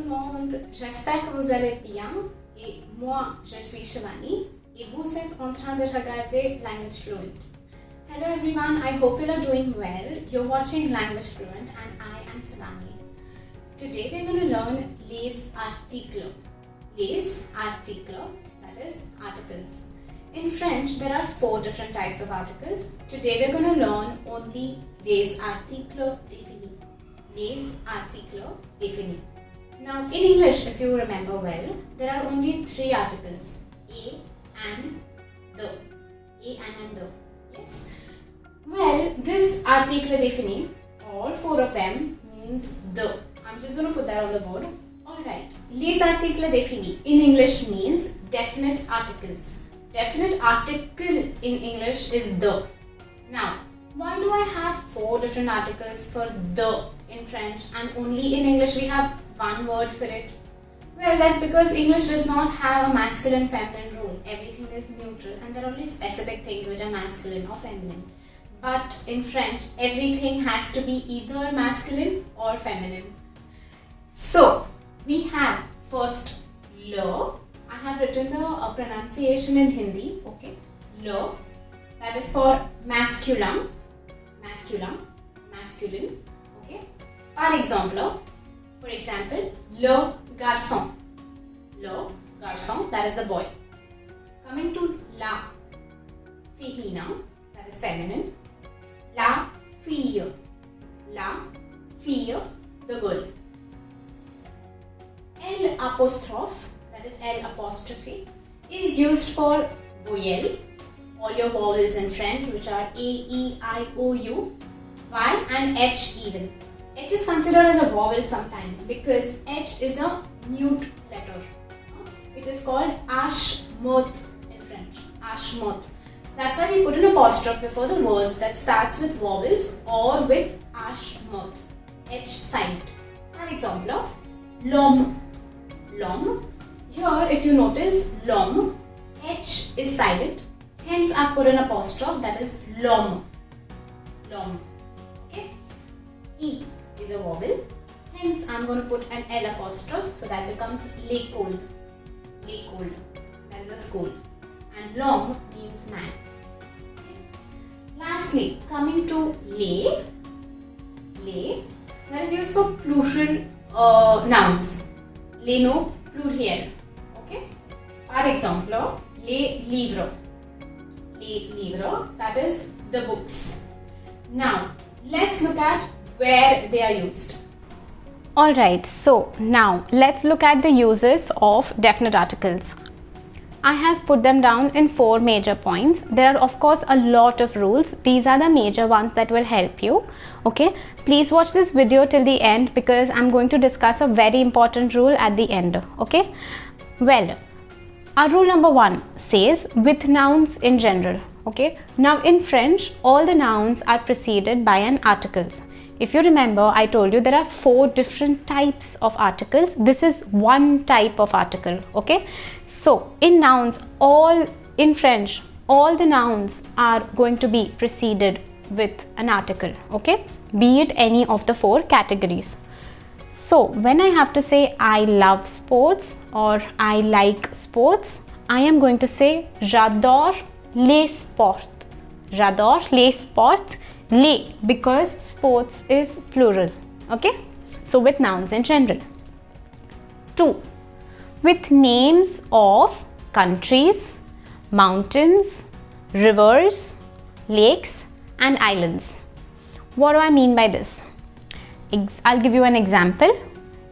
tout le monde, j'espère que vous allez bien et moi je suis Shivani et vous êtes en train de regarder Language Fluent. Hello everyone, I hope you are doing well. You're watching Language Fluent and I am Shivani. Today we're going to learn les articles. Les articles, that is articles. In French there are 4 different types of articles. Today we're going to learn only les articles définis. Les articles définis. Now in English, if you remember well, there are only 3 articles, a and the. A and the. Yes. Well, this article défini, all 4 of them means the. I'm just going to put that on the board. Alright. Les articles définis in English means definite articles. Definite article in English is the. Now, why do I have 4 different articles for the in French and only in English we have one word for it? Well, that's because English does not have a masculine feminine rule. Everything is neutral and there are only specific things which are masculine or feminine. But in French, everything has to be either masculine or feminine. So, we have first le. I have written the pronunciation in Hindi. Okay, le. That is for masculin. Masculine. Okay. Par exemple, for example, le garçon. Le garçon, that is the boy. Coming to la femina, that is feminine. La fille. La fille, the girl. L apostrophe, that is L apostrophe, is used for voyelle. All your vowels in French, which are A, E, I, O, U, Y and H even. H is considered as a vowel sometimes because H is a mute letter. It is called ashmoth in French. Ashmoth. That's why we put an apostrophe before the words that starts with vowels or with ashmoth. H silent. For example, l'homme. L'homme. Here, if you notice, l'homme, H is silent. Hence, I've put an apostrophe, that is l'homme. L'homme. Okay. E is a vowel. Hence, I'm going to put an L apostrophe, so that becomes l'école. L'école. That is the school. And l'homme means man. Okay. Lastly, coming to les. Les. That is used for plural nouns. Les no pluriel. Okay. Par exemple, les livres. Les livres, that is the books. Now, let's look at where they are used. Alright, so now let's look at the uses of definite articles. I have put them down in 4 major points. There are of course a lot of rules. These are the major ones that will help you. Okay, please watch this video till the end because I'm going to discuss a very important rule at the end. Okay, well, our rule number 1 says with nouns in general. Okay, now in French, all the nouns are preceded by an articles. If you remember, I told you there are 4 different types of articles. This is one type of article. Okay, so in nouns, in French, all the nouns are going to be preceded with an article. Okay, be it any of the 4 categories. So when I have to say I love sports or I like sports, I am going to say j'adore les sports. J'adore les sports. Les, because sports is plural. Okay, so with nouns in general. 2. With names of countries, mountains, rivers, lakes and islands. What do I mean by this? I'll give you an example.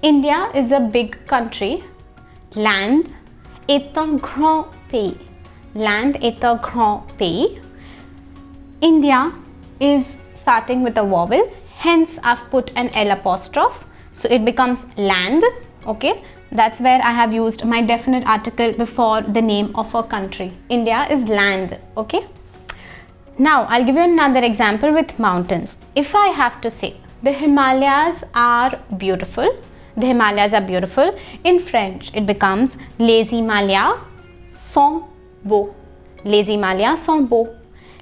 India is a big country. L'Inde est un grand pays. L'Inde est un grand pays. India is starting with a vowel. Hence, I've put an L apostrophe. So it becomes land. Okay. That's where I have used my definite article before the name of a country. India is land. Okay. Now, I'll give you another example with mountains. If I have to say, the Himalayas are beautiful. The Himalayas are beautiful. In French, it becomes les Himalayas sont beaux. Les Himalayas sont beaux.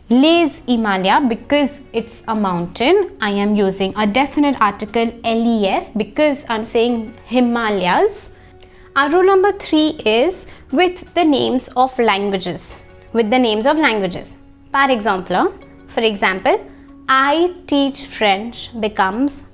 Les Himalayas, because it's a mountain, I am using a definite article les because I'm saying Himalayas. Our rule number 3 is with the names of languages. With the names of languages. For example, I teach French becomes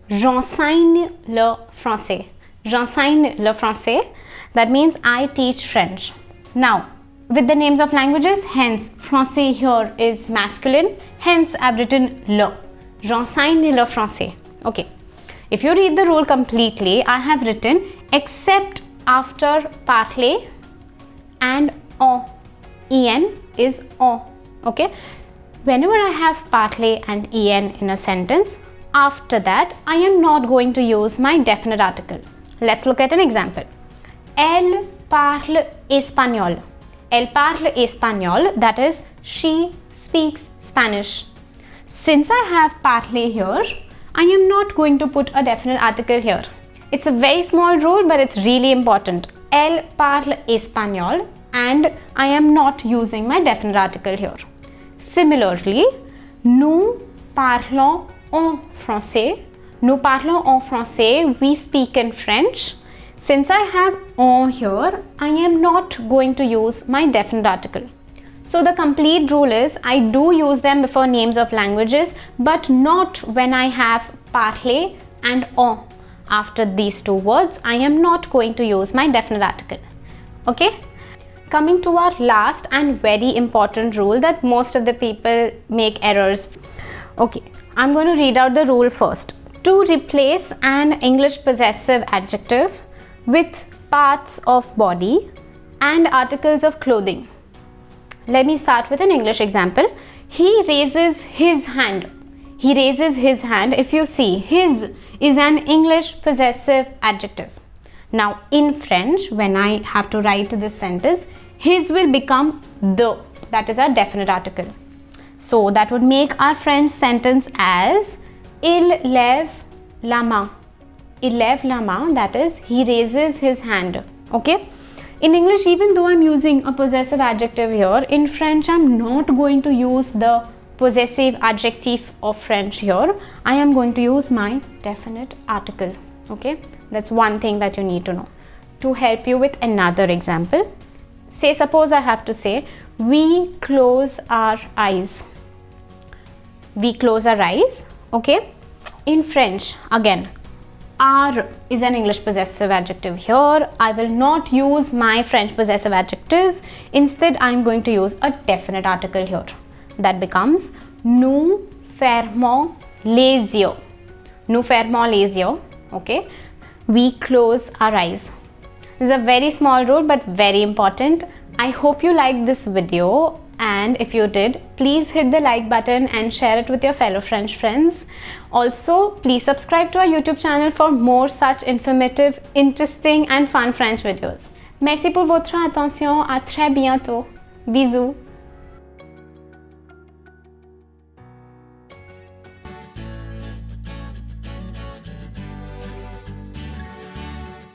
j'enseigne le français. J'enseigne le français. That means I teach French. Now, with the names of languages, hence français here is masculine, hence I've written le. J'enseigne le français. Okay. If you read the rule completely, I have written except after parler and en is on. Okay. Whenever I have parler and en in a sentence, after that I am not going to use my definite article. Let's look at an example. Elle parle espagnol. Elle parle espagnol, that is, she speaks Spanish. Since I have parler here, I am not going to put a definite article here. It's a very small rule, but it's really important. Elle parle espagnol, and I am not using my definite article here. Similarly, nous parlons en français. Nous parlons en français, we speak in French. Since I have en here, I am not going to use my definite article. So the complete rule is I do use them before names of languages, but not when I have parler and en. After these two words, I am not going to use my definite article. Okay? Coming to our last and very important rule that most of the people make errors. Okay, I'm going to read out the rule first. To replace an English possessive adjective with parts of body and articles of clothing. Let me start with an English example. He raises his hand. He raises his hand. If you see, his is an English possessive adjective. Now in French, when I have to write this sentence, his will become the. That is our definite article. So that would make our French sentence as il lève la main. Il lève la main, that is, he raises his hand. Okay? In English, even though I'm using a possessive adjective here, in French I'm not going to use the possessive adjective of French here. I am going to use my definite article. Okay? That's one thing that you need to know. To help you with another example, say suppose I have to say, we close our eyes. We close our eyes. Okay? In French, again, are is an English possessive adjective here. I will not use my French possessive adjectives. Instead, I am going to use a definite article here. That becomes nous fermons les yeux. Nous fermons les yeux. Okay? We close our eyes. This is a very small rule but very important. I hope you liked this video, and if you did, please hit the like button and share it with your fellow French friends. Also, please subscribe to our YouTube channel for more such informative, interesting and fun French videos. Merci pour votre attention. À très bientôt. Bisous.